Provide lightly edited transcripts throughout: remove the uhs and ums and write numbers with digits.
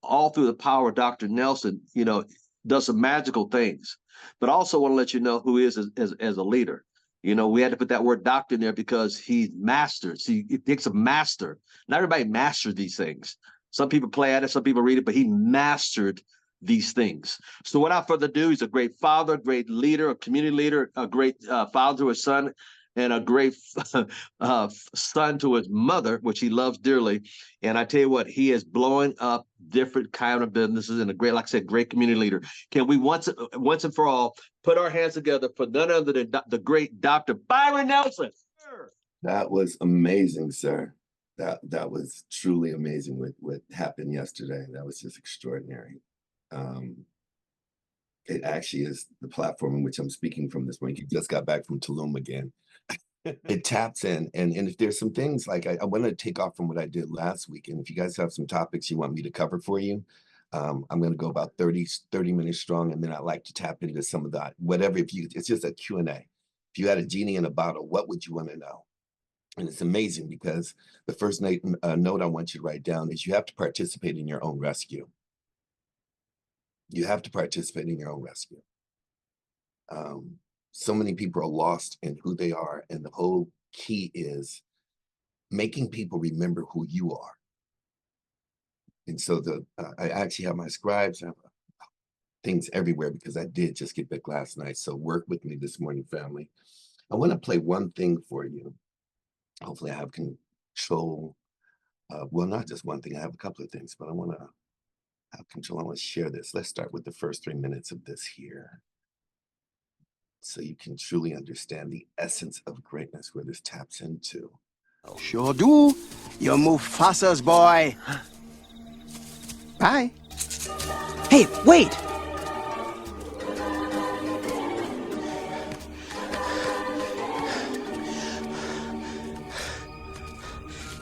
all through the power of Dr. Nelson, does some magical things. But I also want to let you know who he is as a leader. We had to put that word doctor in there because he masters. He takes a master. Not everybody masters these things. Some people play at it, some people read it, but he mastered these things. So without further ado, he's a great father, great leader, a community leader, a great father to his son, and a great son to his mother, which he loves dearly. And I tell you what, he is blowing up different kind of businesses and a great, like I said, great community leader. Can we once and for all put our hands together for none other than the great Dr. Byron Nelson? That was amazing, sir. That was truly amazing what happened yesterday. That was just extraordinary. It actually is the platform in which I'm speaking from this morning. You just got back from Tulum again. It taps in, and if there's some things like I want to take off from what I did last week, and if you guys have some topics you want me to cover for you, I'm going to go about 30 minutes strong, and then I like to tap into some of that, whatever. It's just a Q&A. If you had a genie in a bottle, what would you want to know? And it's amazing because the first note I want you to write down is you have to participate in your own rescue. You have to participate in your own rescue. So many people are lost in who they are, and the whole key is making people remember who you are. And so I actually have my scribes, I have things everywhere because I did just get back last night. So work with me this morning, family. I want to play one thing for you. Hopefully I have control. Well, not just one thing, I have a couple of things, but I want to have control. I want to share this. Let's start with the first 3 minutes of this here, so you can truly understand the essence of greatness, where this taps into. Sure do. You move Mufasa's boy. Bye. Hey, wait!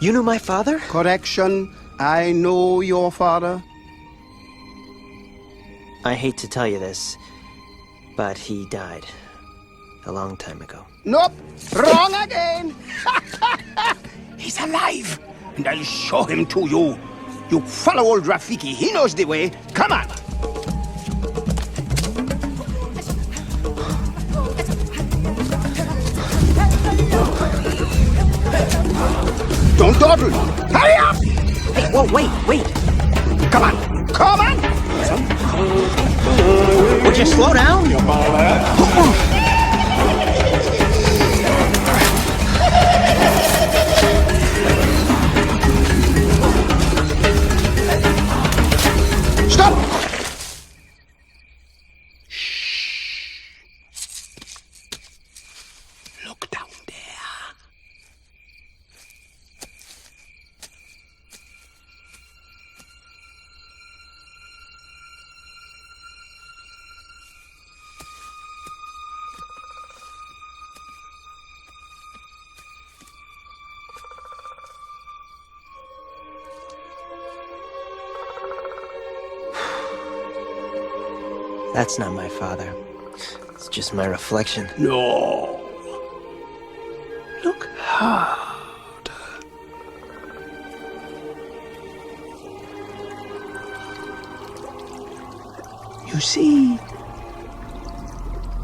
You knew my father? Correction. I know your father. I hate to tell you this, but he died a long time ago. Nope. Wrong again. He's alive, and I'll show him to you. You follow old Rafiki. He knows the way. Come on. Don't dawdle. Hurry up. Hey, whoa, wait. Come on. Come on. Would you slow down? Stop! Look down there. That's not my father. It's just my reflection. No. Look harder. You see,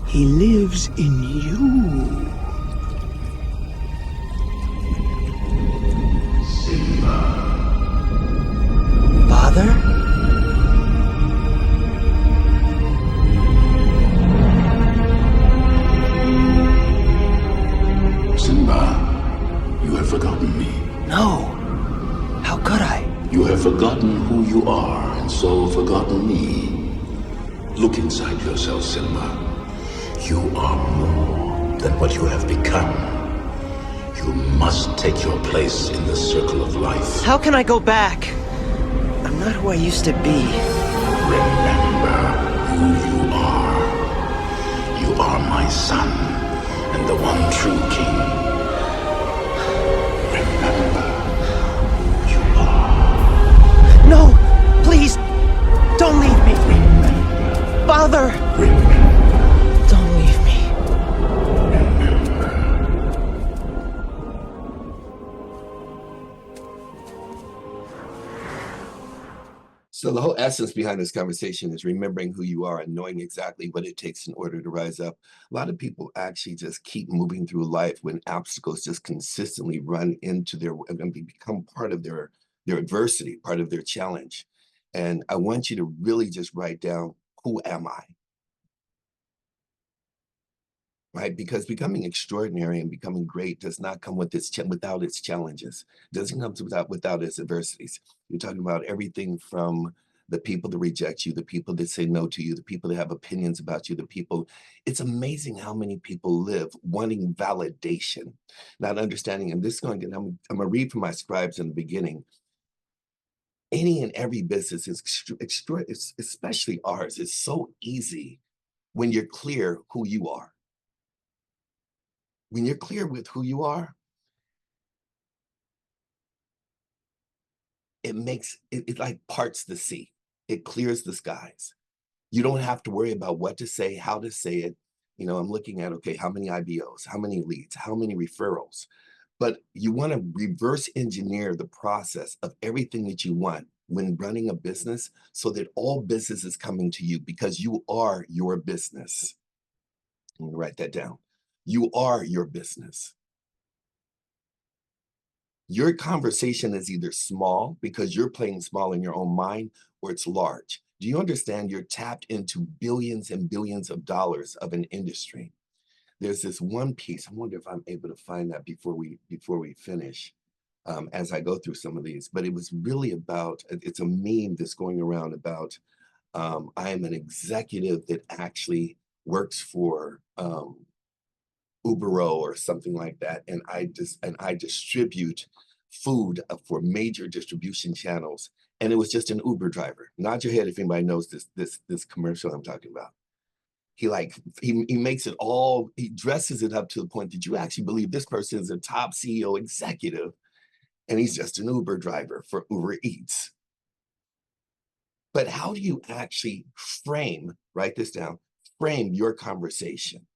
he lives in you. Father? You have forgotten me. No. How could I? You have forgotten who you are, and so forgotten me. Look inside yourself, Simba. You are more than what you have become. You must take your place in the circle of life. How can I go back? I'm not who I used to be. Remember who you are. You are my son, and the one true king. No! Please! Don't leave me! Father! Don't leave me. So the whole whole essence behind this conversation is remembering who you are and knowing exactly what it takes in order to rise up. A lot of people actually just keep moving through life when obstacles just consistently run into their and become part of their adversity, part of their challenge. And I want you to really just write down, who am I? Right? Because becoming extraordinary and becoming great does not come with without its challenges. It doesn't come without its adversities. You're talking about everything from the people that reject you, the people that say no to you, the people that have opinions about you, the people. It's amazing how many people live wanting validation, not understanding. And this is going to, I'm going to read from my scribes in the beginning. Any and every business is especially ours, is so easy when you're clear who you are. When you're clear with who you are, it makes it like parts the sea. It clears the skies. You don't have to worry about what to say, how to say it. You know, I'm looking at, okay, how many IBOs, how many leads, how many referrals. But you want to reverse engineer the process of everything that you want when running a business so that all business is coming to you because you are your business. I'm going to write that down. You are your business. Your conversation is either small because you're playing small in your own mind, or it's large. Do you understand you're tapped into billions and billions of dollars of an industry? There's this one piece. I wonder if I'm able to find that before we finish, as I go through some of these. But it was really about, it's a meme that's going around about, I am an executive that actually works for Ubero or something like that, and I distribute food for major distribution channels. And it was just an Uber driver. Nod your head if anybody knows this commercial I'm talking about. He makes it all, he dresses it up to the point that you actually believe this person is a top CEO executive, and he's just an Uber driver for Uber Eats. But how do you actually frame, write this down, frame your conversation?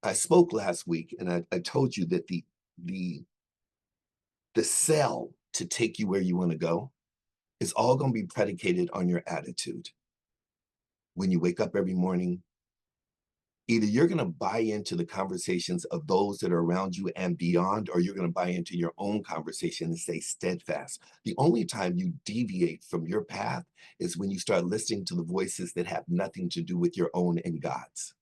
I spoke last week and I told you that the sell to take you where you want to go is all going to be predicated on your attitude. When you wake up every morning, either you're going to buy into the conversations of those that are around you and beyond, or you're going to buy into your own conversation and stay steadfast. The only time you deviate from your path is when you start listening to the voices that have nothing to do with your own and God's.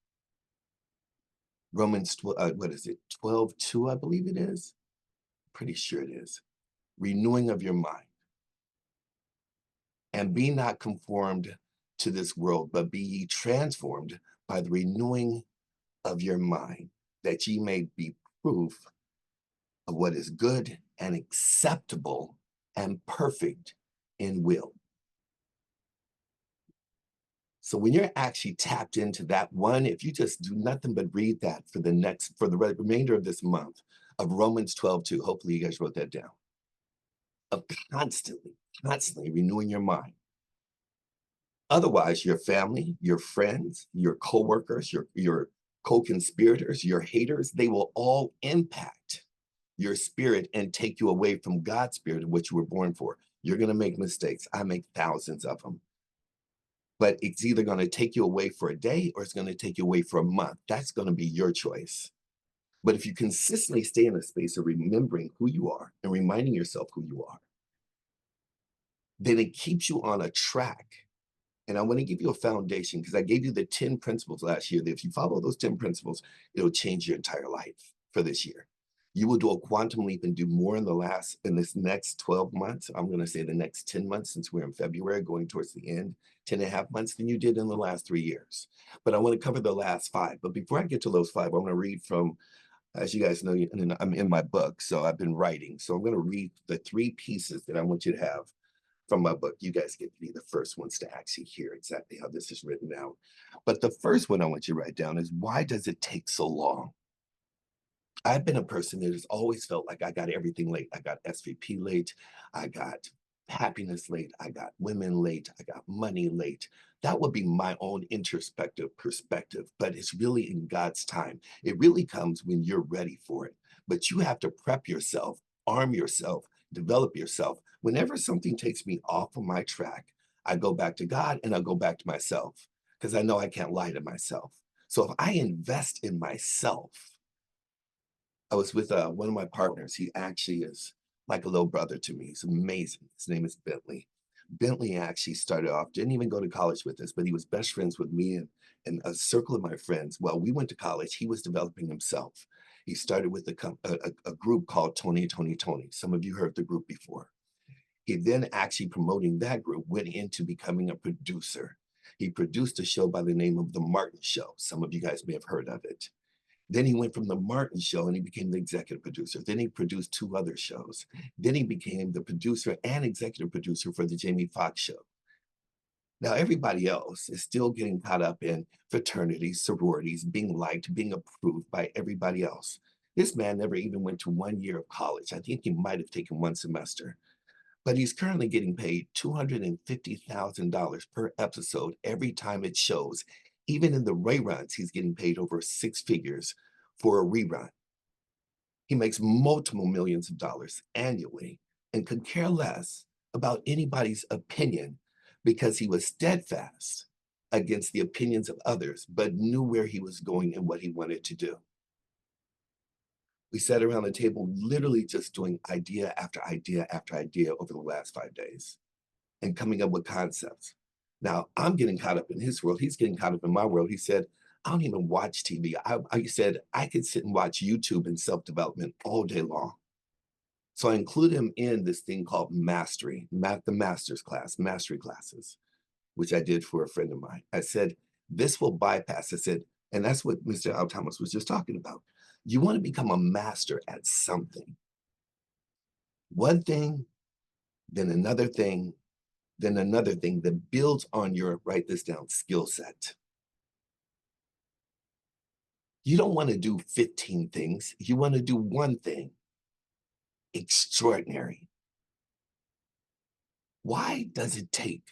Romans, what is it? 12:2, I believe it is. Pretty sure it is. Renewing of your mind. And be not conformed to this world, but be ye transformed by the renewing of your mind, that ye may be proof of what is good and acceptable and perfect in will. So when you're actually tapped into that one, if you just do nothing but read that for the remainder of this month of Romans 12:2, hopefully you guys wrote that down, of constantly renewing your mind. Otherwise, your family, your friends, your coworkers, your co-conspirators, your haters, they will all impact your spirit and take you away from God's spirit, which you were born for. You're going to make mistakes. I make thousands of them. But it's either going to take you away for a day or it's going to take you away for a month. That's going to be your choice. But if you consistently stay in a space of remembering who you are and reminding yourself who you are, then it keeps you on a track. And I want to give you a foundation because I gave you the 10 principles last year that if you follow those 10 principles, it'll change your entire life for this year. You will do a quantum leap and do more in this next 12 months. I'm going to say the next 10 months, since we're in February, going towards the end, 10 and a half months than you did in the last 3 years. But I want to cover the last 5. But before I get to those 5, I want to read from, as you guys know, I'm in my book, so I've been writing. So I'm going to read the 3 pieces that I want you to have from my book. You guys get to be the first ones to actually hear exactly how this is written out. But the first one I want you to write down is, why does it take so long? I've been a person that has always felt like I got everything late. I got SVP late. I got happiness late. I got women late. I got money late. That would be my own introspective perspective, but it's really in God's time. It really comes when you're ready for it. But you have to prep yourself, arm yourself, develop yourself Whenever something takes me off of my track, I go back to God and I go back to myself because I know I can't lie to myself. So if I invest in myself, I was with one of my partners. He actually is like a little brother to me. He's amazing. His name is Bentley. Bentley actually started off, didn't even go to college with us, but he was best friends with me and a circle of my friends. Well, we went to college. He was developing himself. He started with a group called Tony. Some of you heard the group before. He then actually promoting that group went into becoming a producer. He produced a show by the name of The Martin Show. Some of you guys may have heard of it. Then he went from The Martin Show and he became the executive producer. Then he produced 2 other shows. Then he became the producer and executive producer for the Jamie Foxx show. Now, everybody else is still getting caught up in fraternities, sororities, being liked, being approved by everybody else. This man never even went to 1 year of college. I think he might have taken 1 semester. But he's currently getting paid $250,000 per episode every time it shows. Even in the reruns, he's getting paid over 6 figures for a rerun. He makes multiple millions of dollars annually and could care less about anybody's opinion because he was steadfast against the opinions of others, but knew where he was going and what he wanted to do. We sat around the table literally just doing idea after idea after idea over the last 5 days and coming up with concepts. Now, I'm getting caught up in his world. He's getting caught up in my world. He said, I don't even watch TV. He said, I could sit and watch YouTube and self-development all day long. So I include him in this thing called mastery, the master's class, mastery classes, which I did for a friend of mine. I said, this will bypass. I said, and that's what Mr. Al Thomas was just talking about. You want to become a master at something. One thing, then another thing, then another thing that builds on your, write this down, skill set. You don't want to do 15 things. You want to do one thing. Extraordinary. Why does it take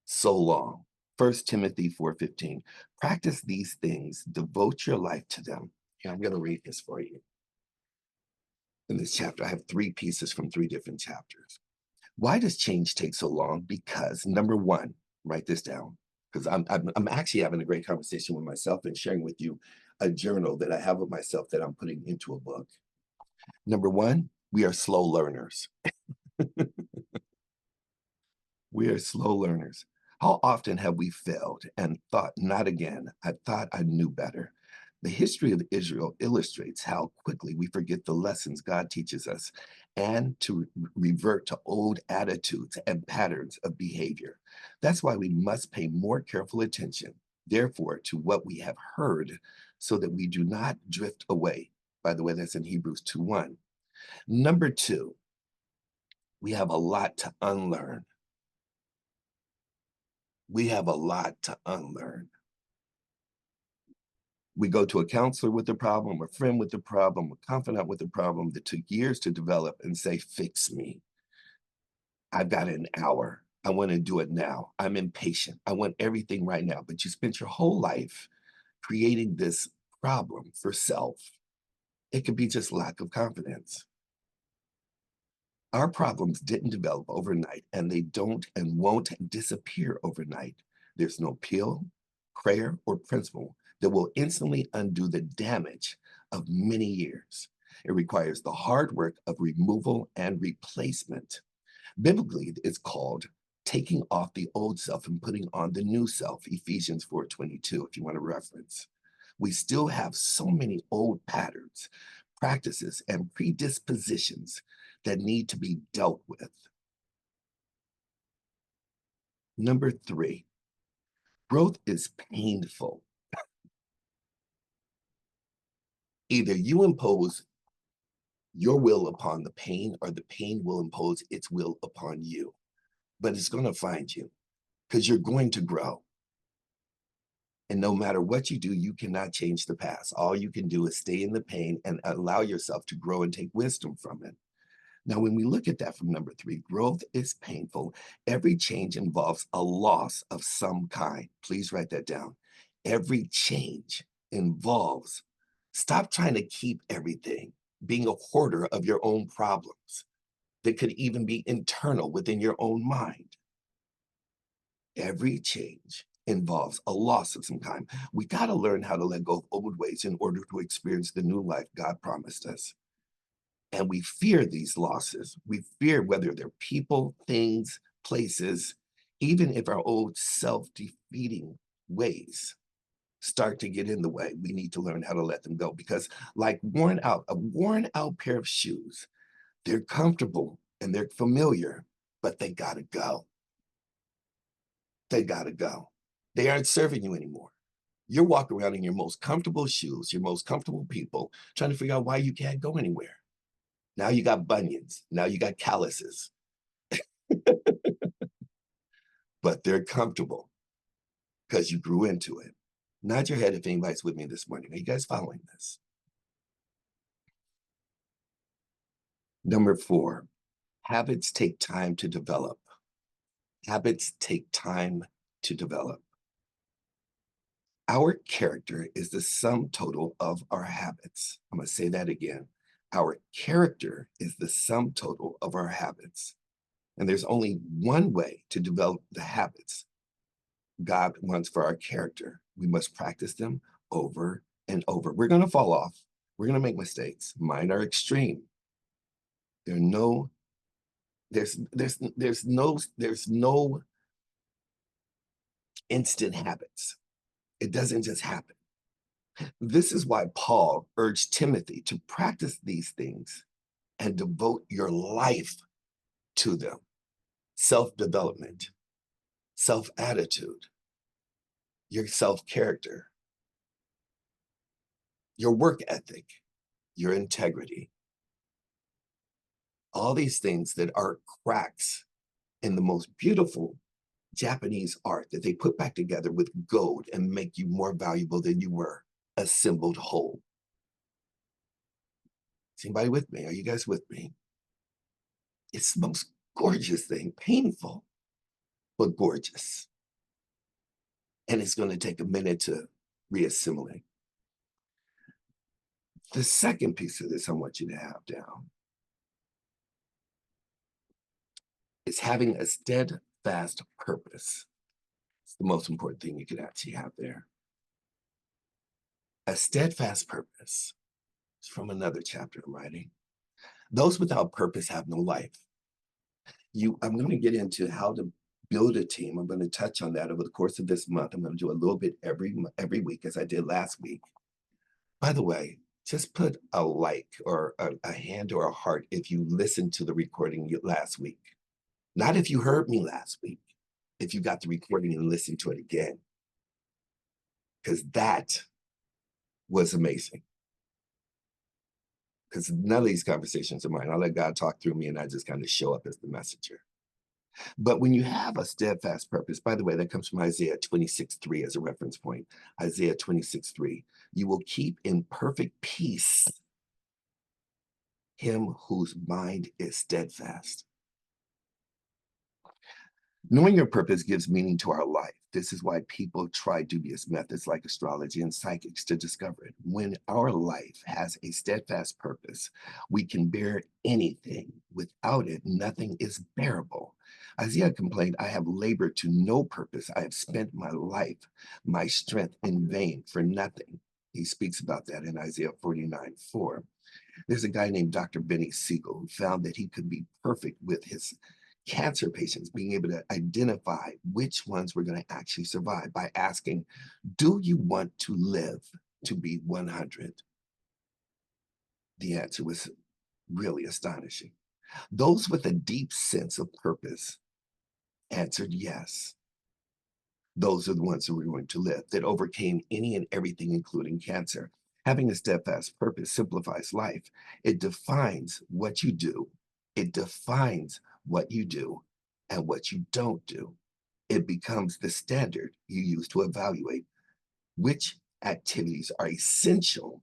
so long? 1 Timothy 4:15. Practice these things, devote your life to them. Here, I'm going to read this for you. In this chapter, I have 3 pieces from 3 different chapters. Why does change take so long? Because number 1, write this down, because I'm actually having a great conversation with myself and sharing with you a journal that I have with myself that I'm putting into a book. Number 1, we are slow learners. We are slow learners. How often have we failed and thought, not again? I thought I knew better. The history of Israel illustrates how quickly we forget the lessons God teaches us and to revert to old attitudes and patterns of behavior. That's why we must pay more careful attention, therefore, to what we have heard so that we do not drift away. By the way, that's in Hebrews 2:1. Number 2, we have a lot to unlearn. We have a lot to unlearn. We go to a counselor with a problem, a friend with a problem, a confidant with a problem that took years to develop and say, fix me. I've got an hour. I want to do it now. I'm impatient. I want everything right now. But you spent your whole life creating this problem for self. It could be just lack of confidence. Our problems didn't develop overnight, and they don't and won't disappear overnight. There's no pill, prayer, or principle that will instantly undo the damage of many years. It requires the hard work of removal and replacement. Biblically, it's called taking off the old self and putting on the new self, Ephesians 4:22, if you want to reference. We still have so many old patterns, practices, and predispositions that need to be dealt with. Number 3, growth is painful. Either you impose your will upon the pain or the pain will impose its will upon you. But it's going to find you because you're going to grow. And no matter what you do, you cannot change the past. All you can do is stay in the pain and allow yourself to grow and take wisdom from it. Now, when we look at that from number 3, growth is painful. Every change involves a loss of some kind. Please write that down. Every change involves, stop trying to keep everything, being a hoarder of your own problems. that could even be internal within your own mind. Every change involves a loss of some kind. We got to learn how to let go of old ways in order to experience the new life God promised us. And we fear these losses. We fear whether they're people, things, places, even if our old self-defeating ways start to get in the way, we need to learn how to let them go, because like a worn out pair of shoes, they're comfortable and they're familiar, but they gotta go. They gotta go. They aren't serving you anymore. You're walking around in your most comfortable shoes, your most comfortable people, trying to figure out why you can't go anywhere. Now you got bunions. Now you got calluses. But they're comfortable because you grew into it. Nod your head if anybody's with me this morning. Are you guys following this? Number 4, habits take time to develop. Habits take time to develop. Our character is the sum total of our habits. I'm going to say that again. Our character is the sum total of our habits. And there's only one way to develop the habits God wants for our character. We must practice them over and over. We're going to fall off. We're going to make mistakes. Mine are extreme. There's no instant habits. It doesn't just happen. This is why Paul urged Timothy to practice these things and devote your life to them. Self-development, self-attitude, your self-character, your work ethic, your integrity. All these things that are cracks in the most beautiful Japanese art that they put back together with gold and make you more valuable than you were, assembled whole. Is anybody with me? Are you guys with me? It's the most gorgeous thing, painful, but gorgeous. And it's going to take a minute to reassimilate. The second piece of this I want you to have down is having a steadfast purpose. It's the most important thing you could actually have there. A steadfast purpose. It's from another chapter I'm writing. Those without purpose have no life. I'm going to get into how to build a team. I'm going to touch on that over the course of this month. I'm going to do a little bit every week, as I did last week. By the way, just put a like or a hand or a heart if you listened to the recording last week. Not if you heard me last week, if you got the recording and listened to it again. Because that was amazing. Because none of these conversations are mine. I let God talk through me and I just kind of show up as the messenger. But when you have a steadfast purpose, by the way, that comes from Isaiah 26:3 as a reference point. Isaiah 26:3, you will keep in perfect peace him whose mind is steadfast. Knowing your purpose gives meaning to our life. This is why people try dubious methods like astrology and psychics to discover it. When our life has a steadfast purpose, we can bear anything. Without it, nothing is bearable. Isaiah complained, I have labored to no purpose. I have spent my life, my strength in vain for nothing. He speaks about that in Isaiah 49:4. There's a guy named Dr. Benny Siegel who found that he could be perfect with his cancer patients, being able to identify which ones were going to actually survive by asking, do you want to live to be 100? The answer was really astonishing. Those with a deep sense of purpose answered yes. Those are the ones who were going to live, that overcame any and everything, including cancer. Having a steadfast purpose simplifies life. It defines what you do. It defines what you do and what you don't do. It becomes the standard you use to evaluate which activities are essential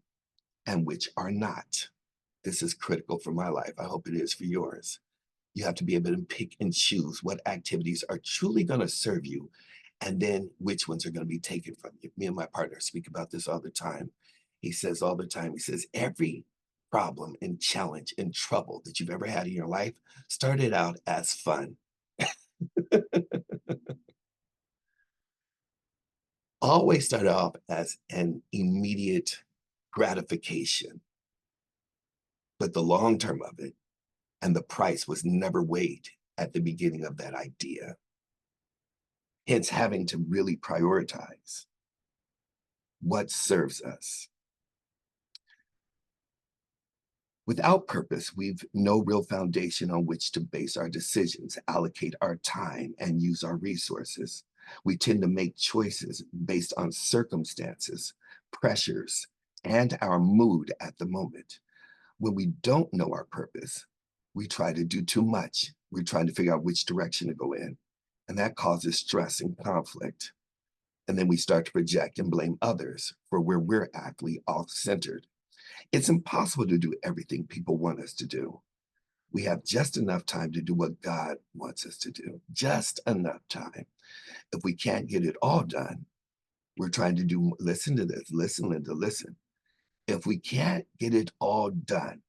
and which are not. This is critical for my life. I hope it is for yours. You have to be able to pick and choose what activities are truly going to serve you and then which ones are going to be taken from you. Me and my partner speak about this all the time. He says all the time, he says, every problem and challenge and trouble that you've ever had in your life started out as fun. Always started off as an immediate gratification, but the long term of it and the price was never weighed at the beginning of that idea. Hence, having to really prioritize what serves us. Without purpose, we've no real foundation on which to base our decisions, allocate our time, and use our resources. We tend to make choices based on circumstances, pressures, and our mood at the moment. When we don't know our purpose, we try to do too much. We're trying to figure out which direction to go in, and that causes stress and conflict. And then we start to project and blame others for where we're actually off-centered. It's impossible to do everything people want us to do. We have just enough time to do what God wants us to do, just enough time. If we can't get it all done, we're trying to do, listen to this, listen, Linda, listen. If we can't get it all done,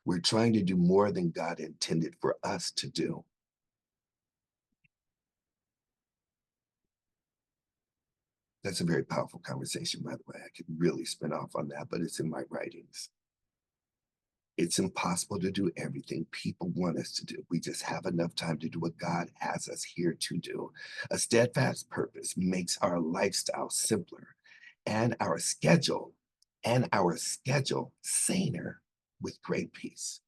we're trying to do more than God intended for us to do. That's a very powerful conversation, by the way. I could really spin off on that, but it's in my writings. It's impossible to do everything people want us to do. We just have enough time to do what God has us here to do. A steadfast purpose makes our lifestyle simpler and our schedule saner with great peace.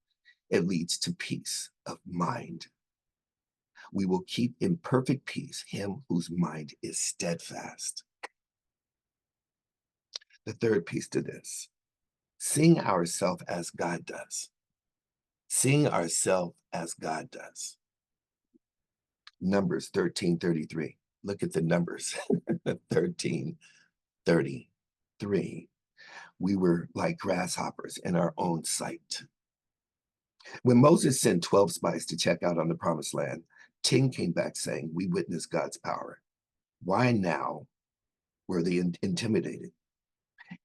It leads to peace of mind. We will keep in perfect peace him whose mind is steadfast. The third piece to this, seeing ourselves as God does. Seeing ourselves as God does. Numbers 13:33. Look at the numbers. 13:33. We were like grasshoppers in our own sight. When Moses sent 12 spies to check out on the promised land, 10 came back saying, "We witnessed God's power." Why now were they intimidated?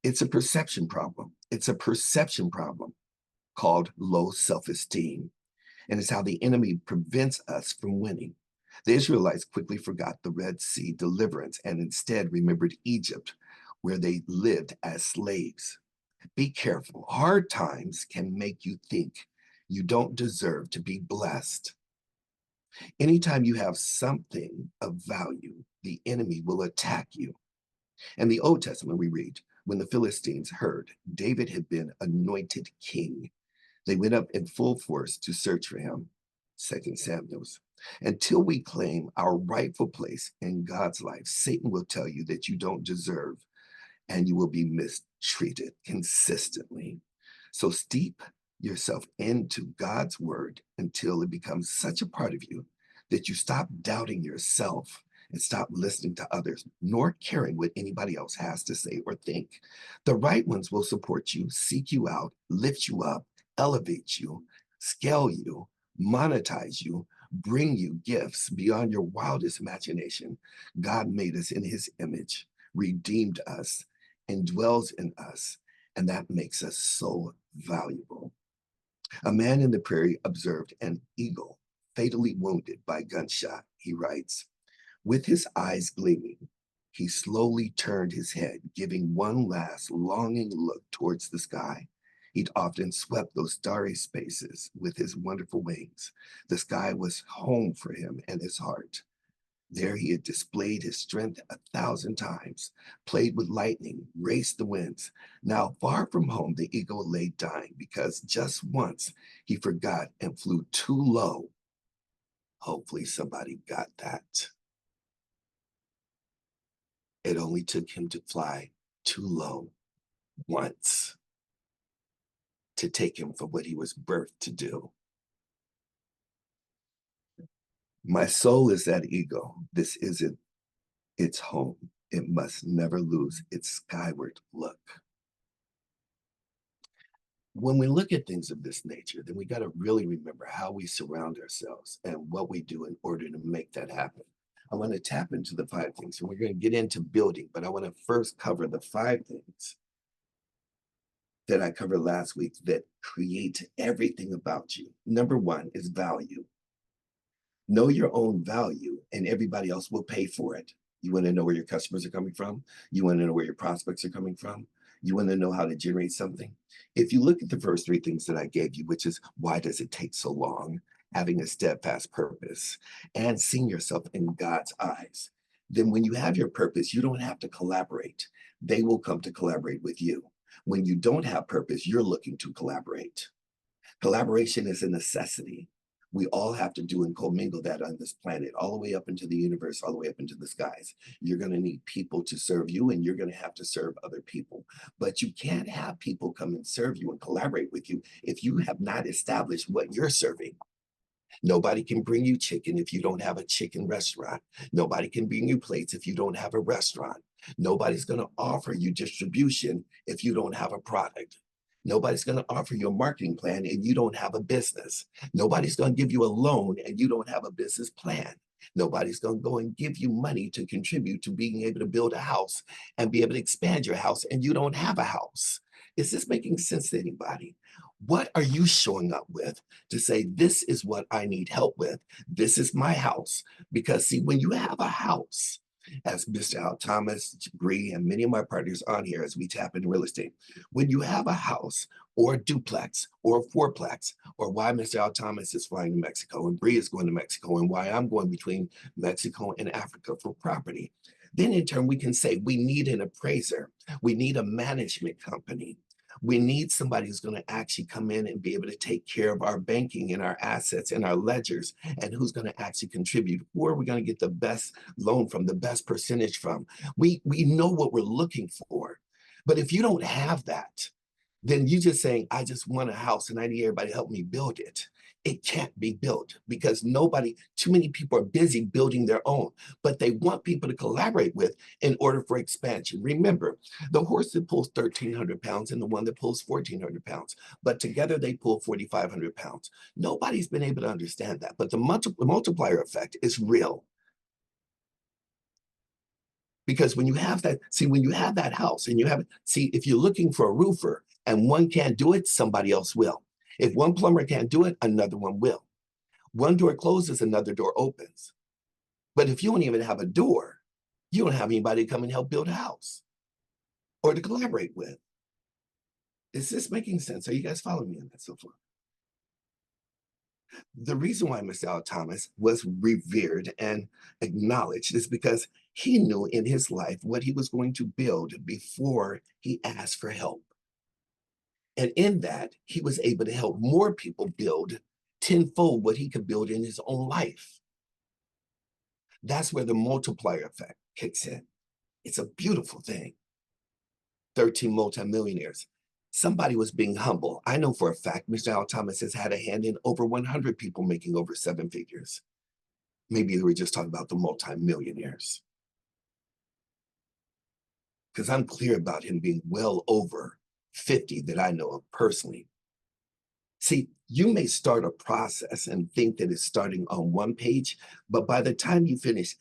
It's a perception problem. It's a perception problem called low self-esteem. And it's how the enemy prevents us from winning. The Israelites quickly forgot the Red Sea deliverance and instead remembered Egypt, where they lived as slaves. Be careful. Hard times can make you think you don't deserve to be blessed. Anytime you have something of value, the enemy will attack you. In the Old Testament, we read, when the Philistines heard David had been anointed king, they went up in full force to search for him. 2 Samuel. Until we claim our rightful place in God's life, Satan will tell you that you don't deserve and you will be mistreated consistently. So steep yourself into God's word until it becomes such a part of you that you stop doubting yourself and stop listening to others, nor caring what anybody else has to say or think. The right ones will support you, seek you out, lift you up, elevate you, scale you, monetize you, bring you gifts beyond your wildest imagination. God made us in his image, redeemed us, and dwells in us, and that makes us so valuable. A man in the prairie observed an eagle fatally wounded by gunshot. He writes, with his eyes gleaming, he slowly turned his head, giving one last longing look towards the sky. He'd often swept those starry spaces with his wonderful wings. The sky was home for him and his heart. There he had displayed his strength 1,000 times, played with lightning, raced the winds. Now, far from home, the eagle lay dying because just once he forgot and flew too low. Hopefully somebody got that. It only took him to fly too low once to take him for what he was birthed to do. My soul is that eagle. This isn't its home. It must never lose its skyward look. When we look at things of this nature, then we got to really remember how we surround ourselves and what we do in order to make that happen. I want to tap into the 5 things, and we're going to get into building, but I want to first cover the 5 things that I covered last week that create everything about you. Number one is value. Know your own value, and everybody else will pay for it. You want to know where your customers are coming from? You want to know where your prospects are coming from? You want to know how to generate something? If you look at the first three things that I gave you, which is why does it take so long, having a steadfast purpose, and seeing yourself in God's eyes, then when you have your purpose, you don't have to collaborate. They will come to collaborate with you. When you don't have purpose, you're looking to collaborate. Collaboration is a necessity. We all have to do and commingle that on this planet, all the way up into the universe, all the way up into the skies. You're going to need people to serve you, and you're going to have to serve other people. But you can't have people come and serve you and collaborate with you if you have not established what you're serving. Nobody can bring you chicken if you don't have a chicken restaurant. Nobody can bring you plates if you don't have a restaurant. Nobody's going to offer you distribution if you don't have a product. Nobody's going to offer you a marketing plan and you don't have a business. Nobody's going to give you a loan and you don't have a business plan. Nobody's going to go and give you money to contribute to being able to build a house and be able to expand your house and you don't have a house. Is this making sense to anybody? What are you showing up with to say, this is what I need help with? This is my house. Because see, when you have a house, as Mr. Al Thomas, Bree, and many of my partners on here as we tap into real estate, when you have a house or a duplex or a fourplex, or why Mr. Al Thomas is flying to Mexico and Bree is going to Mexico and why I'm going between Mexico and Africa for property, then in turn we can say we need an appraiser, we need a management company. We need somebody who's going to actually come in and be able to take care of our banking and our assets and our ledgers, and who's going to actually contribute. Where are we going to get the best loan from, the best percentage from? We know what we're looking for. But if you don't have that, then you just saying, I just want a house and I need everybody to help me build it. It can't be built because too many people are busy building their own, but they want people to collaborate with in order for expansion. Remember, the horse that pulls 1,300 pounds and the one that pulls 1,400 pounds, but together they pull 4,500 pounds. Nobody's been able to understand that, but the multiplier effect is real. Because when you have that, when you have that house and if you're looking for a roofer and one can't do it, somebody else will. If one plumber can't do it, another one will. One door closes, another door opens. But if you don't even have a door, you don't have anybody to come and help build a house or to collaborate with. Is this making sense? Are you guys following me on that so far? The reason why Mr. Al Thomas was revered and acknowledged is because he knew in his life what he was going to build before he asked for help. And in that, he was able to help more people build tenfold what he could build in his own life. That's where the multiplier effect kicks in. It's a beautiful thing. 13 multimillionaires. Somebody was being humble. I know for a fact Mr. Al Thomas has had a hand in over 100 people making over 7 figures. Maybe we were just talking about the multimillionaires. Because I'm clear about him being well over 50 that I know of personally. See, you may start a process and think that it's starting on one page, but by the time you finish,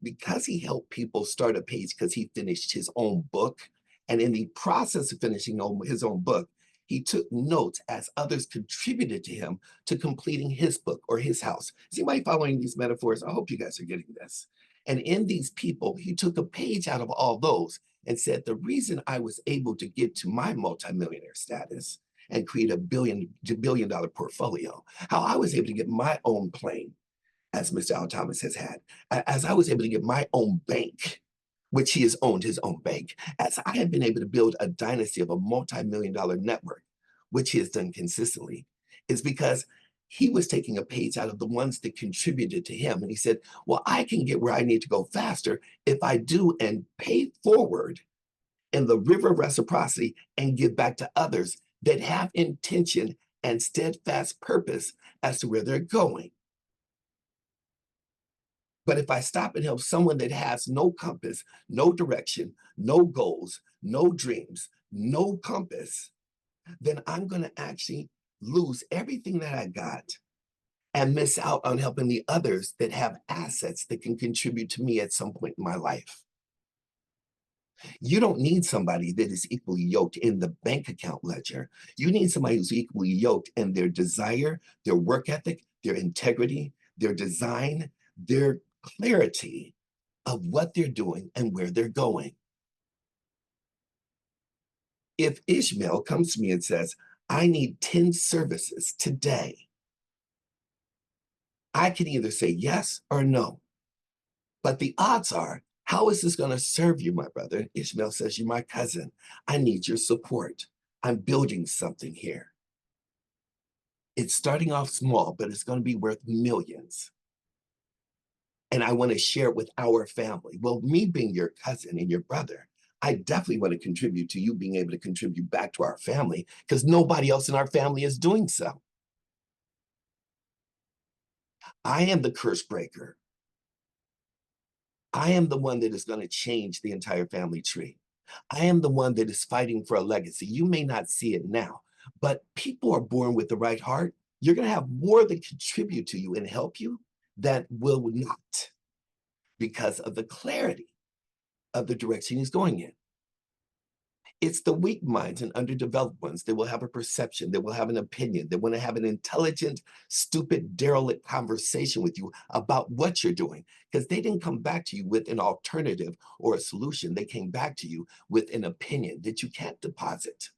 because he helped people start a page because he finished his own book, and in the process of finishing his own book, he took notes as others contributed to him to completing his book or his house. See, anybody following these metaphors? I hope you guys are getting this. And in these people, he took a page out of all those and said, the reason I was able to get to my multimillionaire status and create a billion-dollar portfolio, how I was able to get my own plane, as Mr. Al Thomas has had, as I was able to get my own bank, which he has owned his own bank, as I have been able to build a dynasty of a multi-million-dollar network, which he has done consistently, is because he was taking a page out of the ones that contributed to him. And he said, well, I can get where I need to go faster if I do and pay forward in the river of reciprocity and give back to others that have intention and steadfast purpose as to where they're going. But if I stop and help someone that has no compass, no direction, no goals, no dreams, no compass, then I'm going to actually lose everything that I got and miss out on helping the others that have assets that can contribute to me at some point in my life. You don't need somebody that is equally yoked in the bank account ledger. You need somebody who's equally yoked in their desire, their work ethic, their integrity, their design, their clarity of what they're doing and where they're going. If Ishmael comes to me and says, I need 10 services today, I can either say yes or no. But the odds are, how is this going to serve you, my brother? Ishmael says, you're my cousin. I need your support. I'm building something here. It's starting off small, but it's going to be worth millions. And I want to share it with our family. Well, me being your cousin and your brother, I definitely want to contribute to you being able to contribute back to our family because nobody else in our family is doing so. I am the curse breaker. I am the one that is going to change the entire family tree. I am the one that is fighting for a legacy. You may not see it now, but people are born with the right heart. You're going to have more that contribute to you and help you that will not, because of the clarity of the direction he's going in. It's the weak minds and underdeveloped ones that will have a perception, that will have an opinion, that want to have an intelligent, stupid, derelict conversation with you about what you're doing, because they didn't come back to you with an alternative or a solution. They came back to you with an opinion that you can't deposit.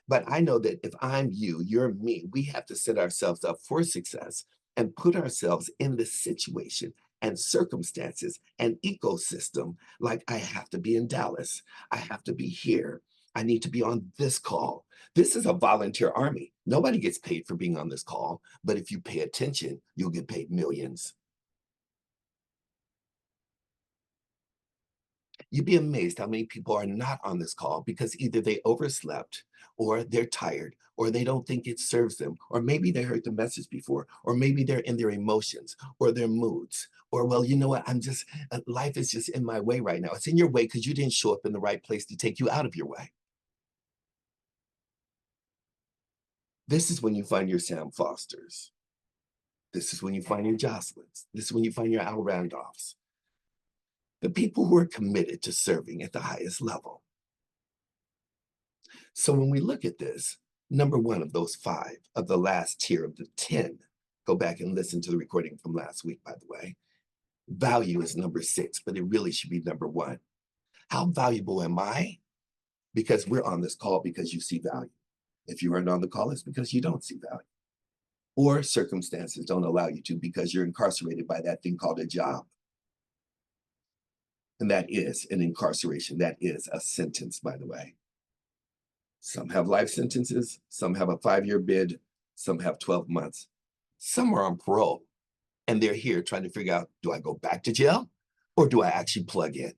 But I know that if I'm you, you're me, we have to set ourselves up for success and put ourselves in the situation and circumstances and ecosystem. Like, I have to be in Dallas. I have to be here. I need to be on this call. This is a volunteer army. Nobody gets paid for being on this call, but if you pay attention, you'll get paid millions. You'd be amazed how many people are not on this call because either they overslept or they're tired or they don't think it serves them, or maybe they heard the message before, or maybe they're in their emotions or their moods, or, well, you know what, life is just in my way right now. It's in your way because you didn't show up in the right place to take you out of your way. This is when you find your Sam Fosters. This is when you find your Jocelyn's. This is when you find your Al Randolphs. The people who are committed to serving at the highest level. So when we look at this, number one of those 5 of the last tier of the 10, go back and listen to the recording from last week, by the way. Value is number 6, but it really should be number 1. How valuable am I? Because we're on this call because you see value. If you aren't on the call, it's because you don't see value. Or circumstances don't allow you to because you're incarcerated by that thing called a job. And that is an incarceration. That is a sentence, by the way. Some have life sentences. Some have a 5-year bid. Some have 12 months. Some are on parole. And they're here trying to figure out, do I go back to jail or do I actually plug in?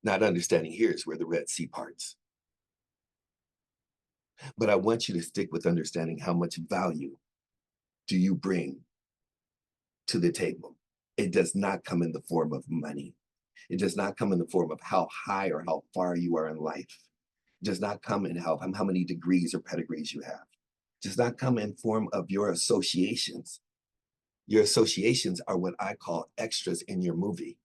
Not understanding here is where the Red Sea parts. But I want you to stick with understanding how much value do you bring to the table. It does not come in the form of money. It does not come in the form of how high or how far you are in life. It does not come in how many degrees or pedigrees you have. It does not come in form of your associations. Your associations are what I call extras in your movie.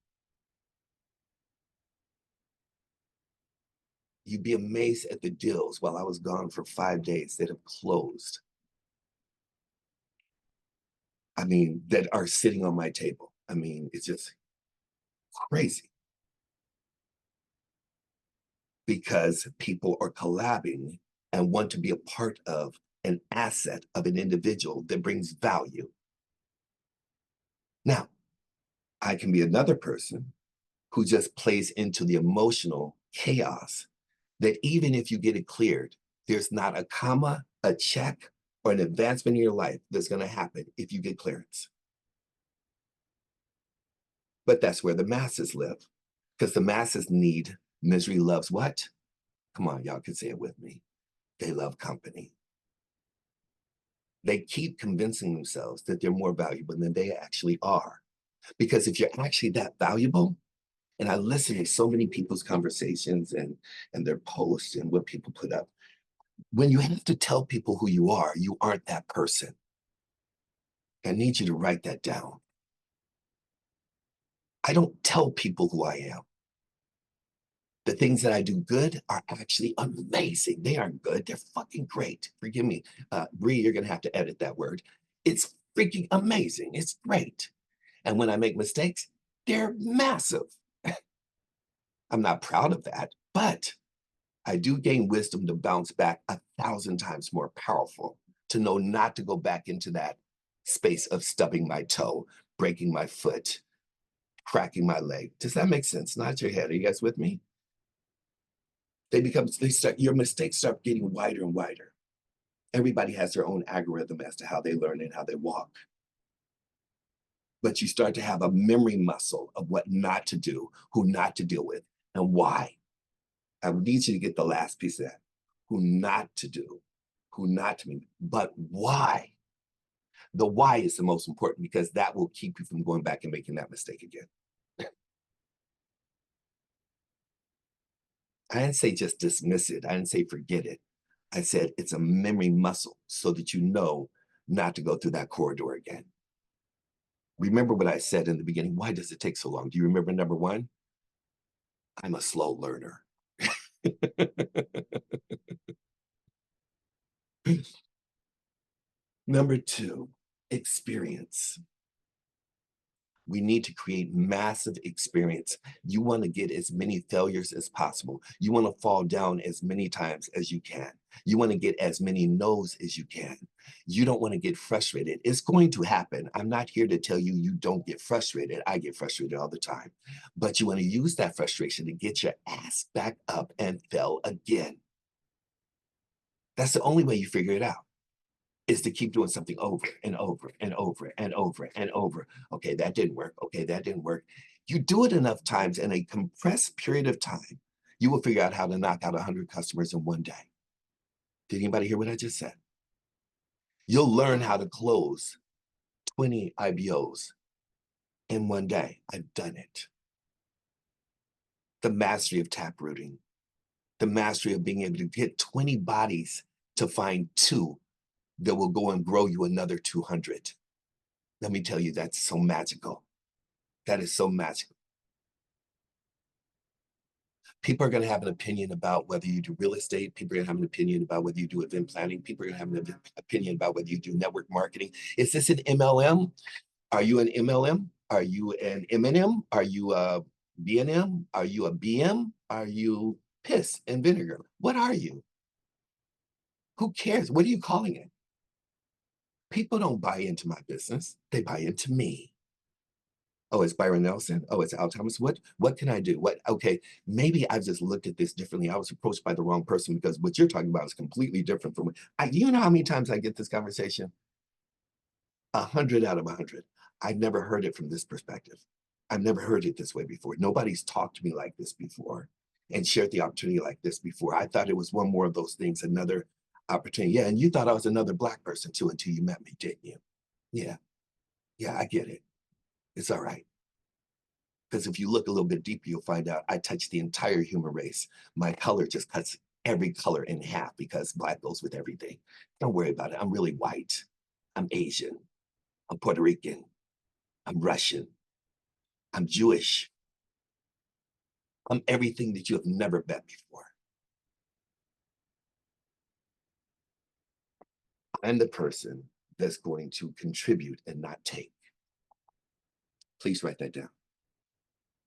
You'd be amazed at the deals while I was gone for 5 days that have closed. I mean, that are sitting on my table. I mean, it's just crazy. Because people are collabing and want to be a part of an asset of an individual that brings value. Now, I can be another person who just plays into the emotional chaos that even if you get it cleared, there's not a comma, a check, or an advancement in your life that's going to happen if you get clearance. But that's where the masses live, because the masses need misery loves what? Come on, y'all can say it with me. They love company. They keep convincing themselves that they're more valuable than they actually are. Because if you're actually that valuable, and I listen to so many people's conversations and their posts and what people put up, when you have to tell people who you aren't that person. I need you to write that down. I don't tell people who I am. The things that I do good are actually amazing. They aren't good. They're fucking great. Forgive me. Bree, you're going to have to edit that word. It's freaking amazing. It's great. And when I make mistakes, they're massive. I'm not proud of that, but I do gain wisdom to bounce back 1,000 times more powerful, to know not to go back into that space of stubbing my toe, breaking my foot, cracking my leg. Does that make sense? Nod your head. Are you guys with me? Your mistakes start getting wider and wider. Everybody has their own algorithm as to how they learn and how they walk. But you start to have a memory muscle of what not to do, who not to deal with, and why. I need you to get the last piece of that. Who not to do, who not to be, but why. The why is the most important, because that will keep you from going back and making that mistake again. I didn't say just dismiss it. I didn't say forget it. I said it's a memory muscle so that you know not to go through that corridor again. Remember what I said in the beginning. Why does it take so long? Do you remember number one? I'm a slow learner. Number two, experience. We need to create massive experience. You want to get as many failures as possible. You want to fall down as many times as you can. You want to get as many no's as you can. You don't want to get frustrated. It's going to happen. I'm not here to tell you you don't get frustrated. I get frustrated all the time. But you want to use that frustration to get your ass back up and fail again. That's the only way you figure it out, is to keep doing something over and over and over and over and over. Okay, that didn't work. Okay, that didn't work. You do it enough times in a compressed period of time, you will figure out how to knock out 100 customers in one day. Did anybody hear what I just said? You'll learn how to close 20 IBOs in one day. I've done it. The mastery of tap rooting, the mastery of being able to get 20 bodies to find 2 that will go and grow you another 200. Let me tell you, that's so magical. That is so magical. People are going to have an opinion about whether you do real estate. People are going to have an opinion about whether you do event planning. People are going to have an opinion about whether you do network marketing. Is this an MLM? Are you an MLM? Are you an M&M? Are you a B&M? Are you a BM? Are you piss and vinegar? What are you? Who cares? What are you calling it? People don't buy into my business. They buy into me. Oh, it's Byron Nelson. Oh, it's Al Thomas. What can I do? Okay, maybe I've just looked at this differently. I was approached by the wrong person, because what you're talking about is completely different from you know how many times I get this conversation? 100 out of 100. I've never heard it from this perspective. I've never heard it this way before. Nobody's talked to me like this before and shared the opportunity like this before. I thought it was one more of those things, another opportunity. Yeah, and you thought I was another Black person too until you met me, didn't you? Yeah, I get it. It's all right. Because if you look a little bit deeper, you'll find out I touch the entire human race. My color just cuts every color in half, because Black goes with everything. Don't worry about it. I'm really white. I'm Asian. I'm Puerto Rican. I'm Russian. I'm Jewish. I'm everything that you have never met before. I'm the person that's going to contribute and not take. Please write that down.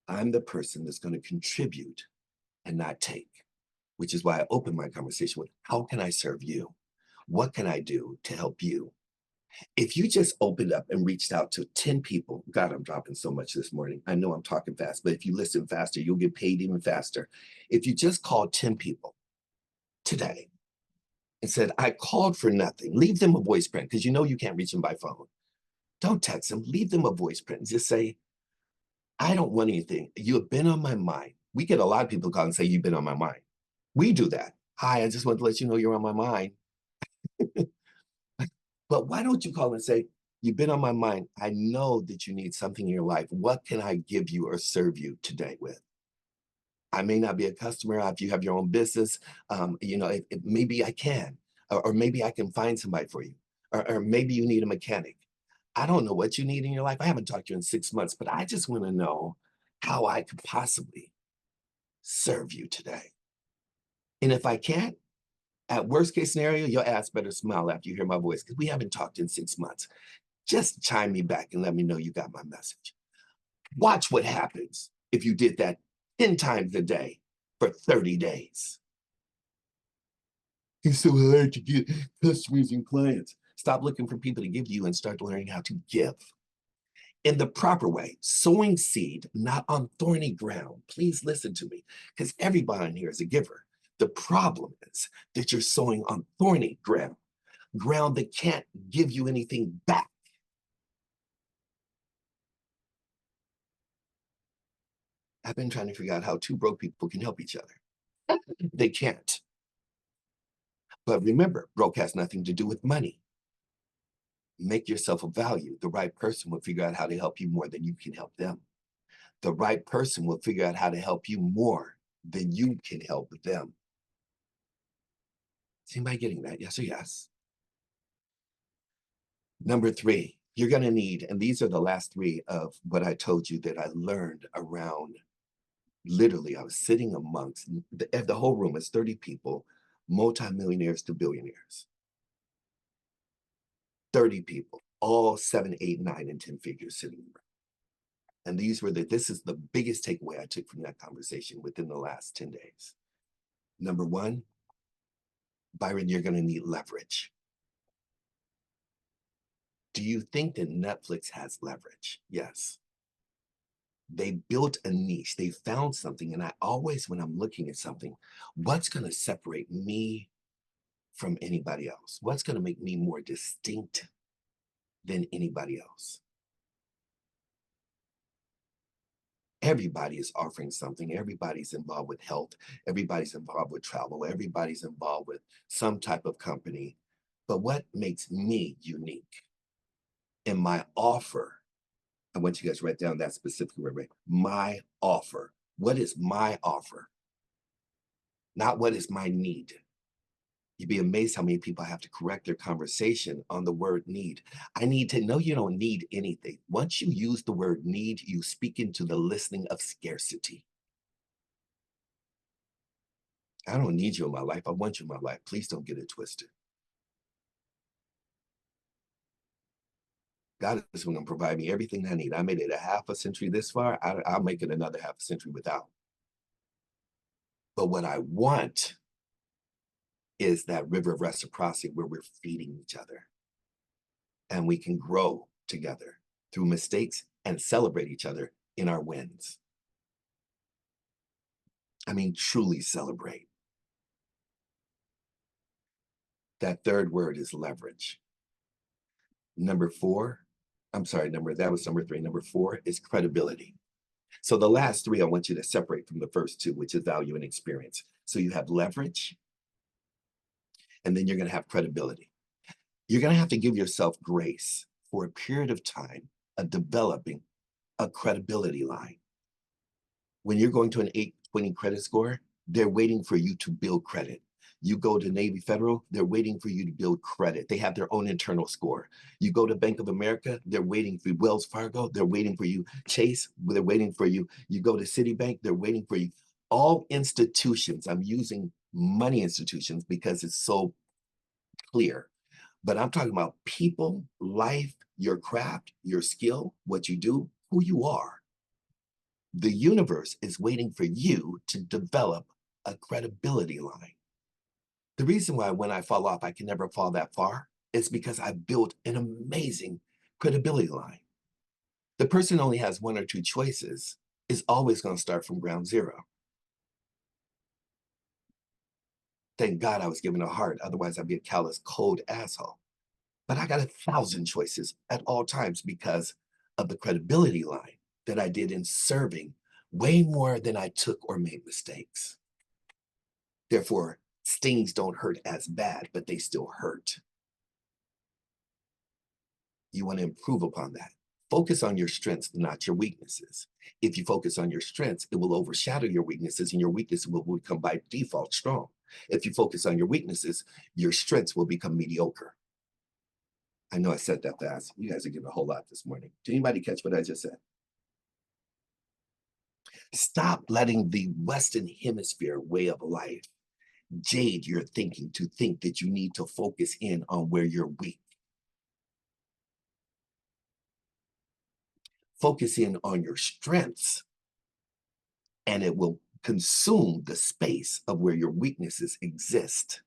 I'm the person that's going to contribute and not take, which is why I opened my conversation with, how can I serve you? What can I do to help you? If you just opened up and reached out to 10 people, God, I'm dropping so much this morning. I know I'm talking fast, but if you listen faster, you'll get paid even faster. If you just called 10 people today and said, I called for nothing, leave them a voice print, because you know you can't reach them by phone. Don't text them, leave them a voice print and just say, I don't want anything. You have been on my mind. We get a lot of people call and say, you've been on my mind. We do that. Hi, I just want to let you know you're on my mind. But why don't you call and say, you've been on my mind. I know that you need something in your life. What can I give you or serve you today with? I may not be a customer. If you have your own business, maybe I can, or maybe I can find somebody for you, or maybe you need a mechanic. I don't know what you need in your life. I haven't talked to you in 6 months, but I just want to know how I could possibly serve you today. And if I can't, at worst case scenario, your ass better smile after you hear my voice because we haven't talked in 6 months. Just chime me back and let me know you got my message. Watch what happens if you did that 10 times a day for 30 days. It's so hard to get customers and clients. Stop looking for people to give you and start learning how to give. In the proper way, sowing seed, not on thorny ground. Please listen to me, because everybody in here is a giver. The problem is that you're sowing on thorny ground, ground that can't give you anything back. I've been trying to figure out how two broke people can help each other. They can't. But remember, broke has nothing to do with money. Make yourself a value. The right person will figure out how to help you more than you can help them. The right person will figure out how to help you more than you can help them. Is anybody getting that? Yes or yes? Number 3, you're going to need, and these are the last 3 of what I told you that I learned around. Literally, I was sitting amongst the whole room is 30 people, multimillionaires to billionaires. 30 people, all 7, 8, 9, and 10 figures sitting around. And this is the biggest takeaway I took from that conversation within the last 10 days. Number 1, Byron, you're going to need leverage. Do you think that Netflix has leverage? Yes. They built a niche. They found something. And I always, when I'm looking at something, what's going to separate me from anybody else? What's going to make me more distinct than anybody else? Everybody is offering something. Everybody's involved with health. Everybody's involved with travel. Everybody's involved with some type of company. But what makes me unique in my offer? I want you guys to write down that specific word, right? My offer. What is my offer? Not what is my need. You'd be amazed how many people have to correct their conversation on the word need. I need to know you don't need anything. Once you use the word need, you speak into the listening of scarcity. I don't need you in my life. I want you in my life. Please don't get it twisted. God is going to provide me everything I need. I made it a half a century this far. I'll make it another half a century without. But what I want is that river of reciprocity where we're feeding each other and we can grow together through mistakes and celebrate each other in our wins. I mean, truly celebrate. That third word is leverage. That was number 3. Number 4 is credibility. So the last 3, I want you to separate from the first 2, which is value and experience. So you have leverage, and then you're going to have credibility. You're going to have to give yourself grace for a period of time of developing a credibility line. When you're going to an 820 credit score, they're waiting for you to build credit. You go to Navy Federal, they're waiting for you to build credit. They have their own internal score. You go to Bank of America, they're waiting for you. Wells Fargo, they're waiting for you. Chase, they're waiting for you. You go to Citibank, they're waiting for you. All institutions, I'm using money institutions because it's so clear, but I'm talking about people, life, your craft, your skill, what you do, who you are. The universe is waiting for you to develop a credibility line. The reason why when I fall off, I can never fall that far is because I built an amazing credibility line. The person only has 1 or 2 choices is always going to start from ground zero. Thank God I was given a heart. Otherwise, I'd be a callous, cold asshole. But I got 1,000 choices at all times because of the credibility line that I did in serving way more than I took or made mistakes. Therefore, stings don't hurt as bad, but they still hurt. You want to improve upon that. Focus on your strengths, not your weaknesses. If you focus on your strengths, it will overshadow your weaknesses, and your weaknesses will become by default strong. If you focus on your weaknesses, your strengths will become mediocre. I know I said that fast. You guys are giving a whole lot this morning. Did anybody catch what I just said? Stop letting the Western Hemisphere way of life jade your thinking to think that you need to focus in on where you're weak. Focus in on your strengths, and it will consume the space of where your weaknesses exist.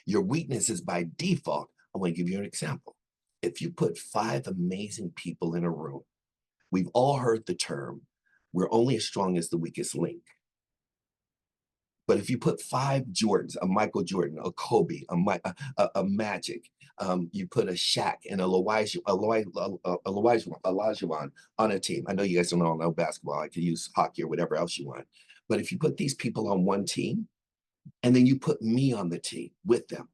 Your weaknesses by default, I want to give you an example. If you put 5 amazing people in a room, we've all heard the term, we're only as strong as the weakest link. But if you put 5 Jordans, a Michael Jordan, a Kobe, a Magic, you put a Shaq and a Olajuwon on a team. I know you guys don't all know basketball. I could use hockey or whatever else you want. But if you put these people on one team, and then you put me on the team with them,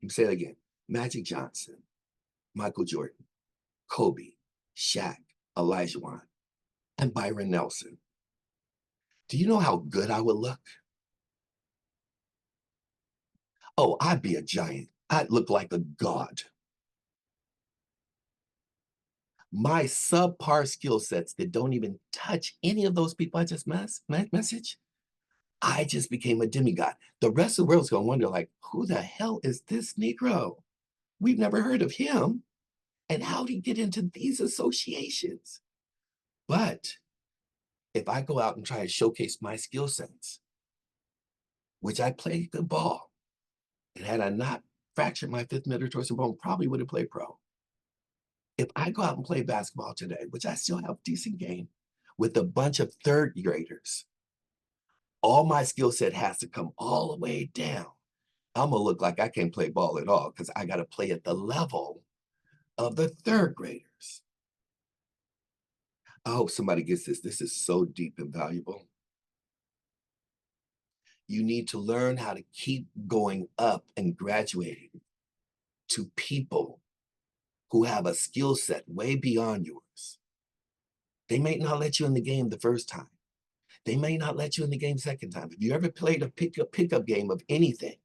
you say it again, Magic Johnson, Michael Jordan, Kobe, Shaq, Olajuwon, and Byron Nelson. Do you know how good I would look? Oh, I'd be a giant. I'd look like a god. My subpar skill sets that don't even touch any of those people I just message, I just became a demigod. The rest of the world's gonna wonder, like, who the hell is this Negro? We've never heard of him. And how did he get into these associations? But if I go out and try to showcase my skill sets, which I play good ball, and had I not fractured my 5th metatarsal bone, probably would have played pro. If I go out and play basketball today, which I still have decent game, with a bunch of 3rd graders, all my skill set has to come all the way down. I'm gonna look like I can't play ball at all because I gotta play at the level of the 3rd graders. I hope somebody gets this. This is so deep and valuable. You need to learn how to keep going up and graduating to people who have a skill set way beyond yours. They may not let you in the game the first time. They may not let you in the game second time. If you ever played a pickup game of anything,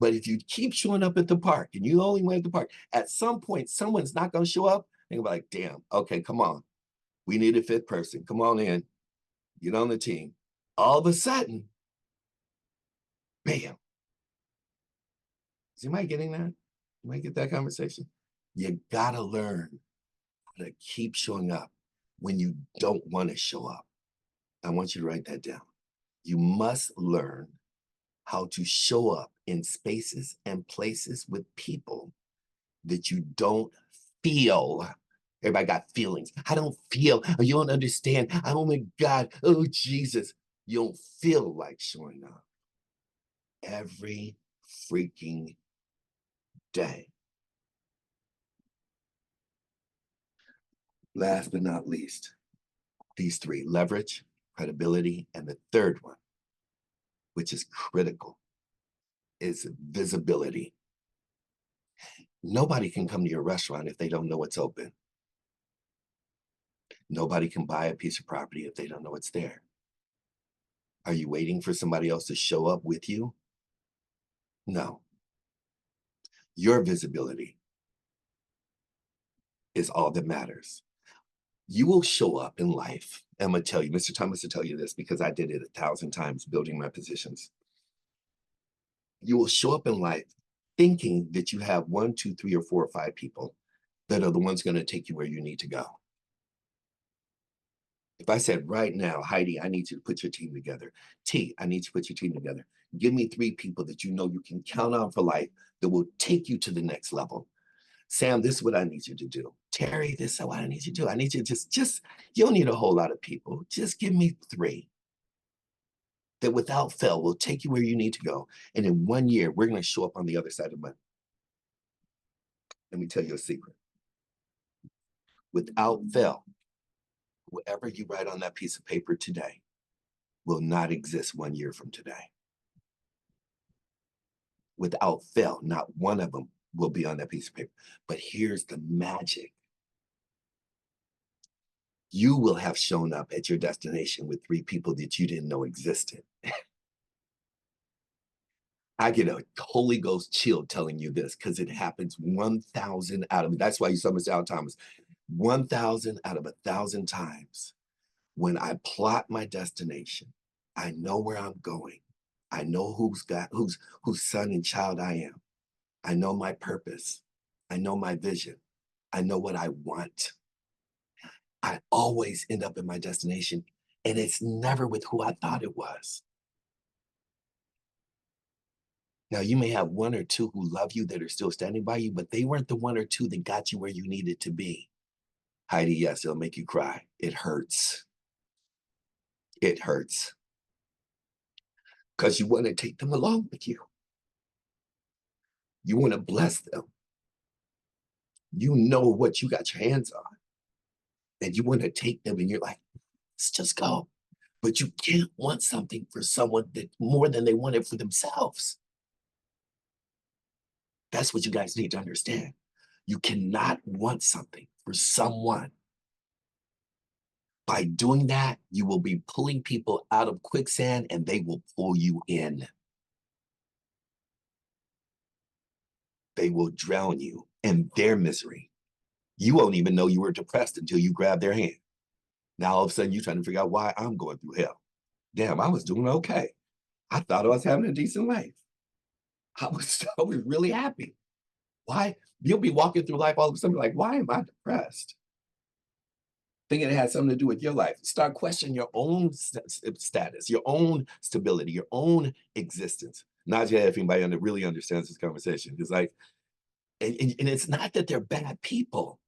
but if you keep showing up at the park and you only went at the park, at some point, someone's not going to show up. They're gonna be like, damn, okay, come on. We need a 5th person. Come on in. Get on the team. All of a sudden, bam. Is anybody getting that? You might get that conversation. You gotta learn how to keep showing up when you don't want to show up. I want you to write that down. You must learn how to show up in spaces and places with people that you don't feel. Everybody got feelings. I don't feel, or you don't understand. Oh my God, oh Jesus. You don't feel like showing up every freaking day. Last but not least, these 3, leverage, credibility, and the 3rd one, which is critical, is visibility. Nobody can come to your restaurant if they don't know it's open. Nobody can buy a piece of property if they don't know it's there. Are you waiting for somebody else to show up with you? No. Your visibility is all that matters. You will show up in life. I'm going to tell you, Mr. Thomas will tell you this because I did it 1,000 times building my positions. You will show up in life thinking that you have 1, 2, 3, or 4 or 5 people that are the ones going to take you where you need to go. If I said right now, Heidi, I need you to put your team together. T, I need you to put your team together. Give me 3 people that you know you can count on for life that will take you to the next level. Sam, this is what I need you to do. Terry, this is what I need you to do. I need you to just, you don't need a whole lot of people. Just give me 3 that without fail will take you where you need to go. And in 1 year, we're going to show up on the other side of money. Let me tell you a secret. Without fail, whatever you write on that piece of paper today will not exist 1 year from today. Without fail, not one of them will be on that piece of paper. But here's the magic. You will have shown up at your destination with 3 people that you didn't know existed. I get a Holy Ghost chill telling you this because it happens 1,000 out of, that's why you saw Mr. Al Thomas, 1,000 out of 1,000 times. When I plot my destination, I know where I'm going. I know whose son and child I am. I know my purpose. I know my vision. I know what I want. I always end up in my destination, and it's never with who I thought it was. Now, you may have one or two who love you that are still standing by you, but they weren't the one or two that got you where you needed to be. Heidi, yes, it'll make you cry. It hurts. It hurts. Because you want to take them along with you. You want to bless them. You know what you got your hands on. And you want to take them and you're like, let's just go. But you can't want something for someone that more than they want it for themselves. That's what you guys need to understand. You cannot want something for someone. By doing that, you will be pulling people out of quicksand and they will pull you in. They will drown you in their misery. You won't even know you were depressed until you grab their hand. Now, all of a sudden, you're trying to figure out why I'm going through hell. Damn, I was doing okay. I thought I was having a decent life. I was really happy. Why? You'll be walking through life all of a sudden like, why am I depressed? Thinking it had something to do with your life. Start questioning your own status, your own stability, your own existence. Not yet if anybody really understands this conversation. It's like, and it's not that they're bad people.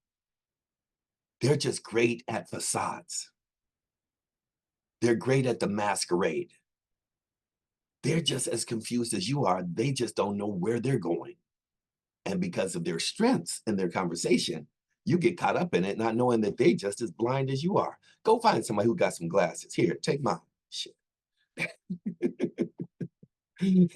They're just great at facades. They're great at the masquerade. They're just as confused as you are. They just don't know where they're going. And because of their strengths in their conversation, you get caught up in it, not knowing that they just as blind as you are. Go find somebody who got some glasses. Here, take mine. Shit. Who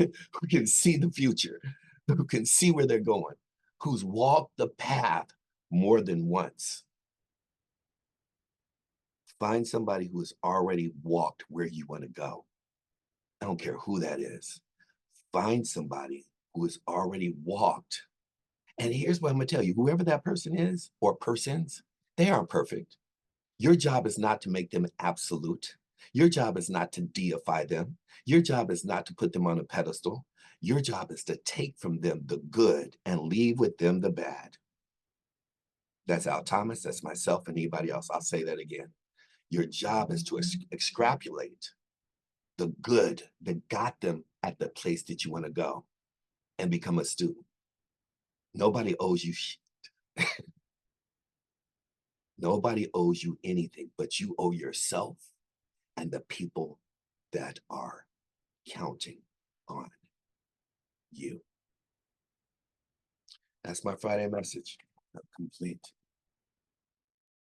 can see the future, who can see where they're going, who's walked the path more than once. Find somebody who has already walked where you want to go. I don't care who that is. Find somebody who has already walked. And here's what I'm going to tell you. Whoever that person is or persons, they aren't perfect. Your job is not to make them absolute. Your job is not to deify them. Your job is not to put them on a pedestal. Your job is to take from them the good and leave with them the bad. That's Al Thomas. That's myself and anybody else. I'll say that again. Your job is to extrapolate the good that got them at the place that you want to go and become a student. Nobody owes you shit. Nobody owes you anything, but you owe yourself and the people that are counting on you. That's my Friday message. I'm complete.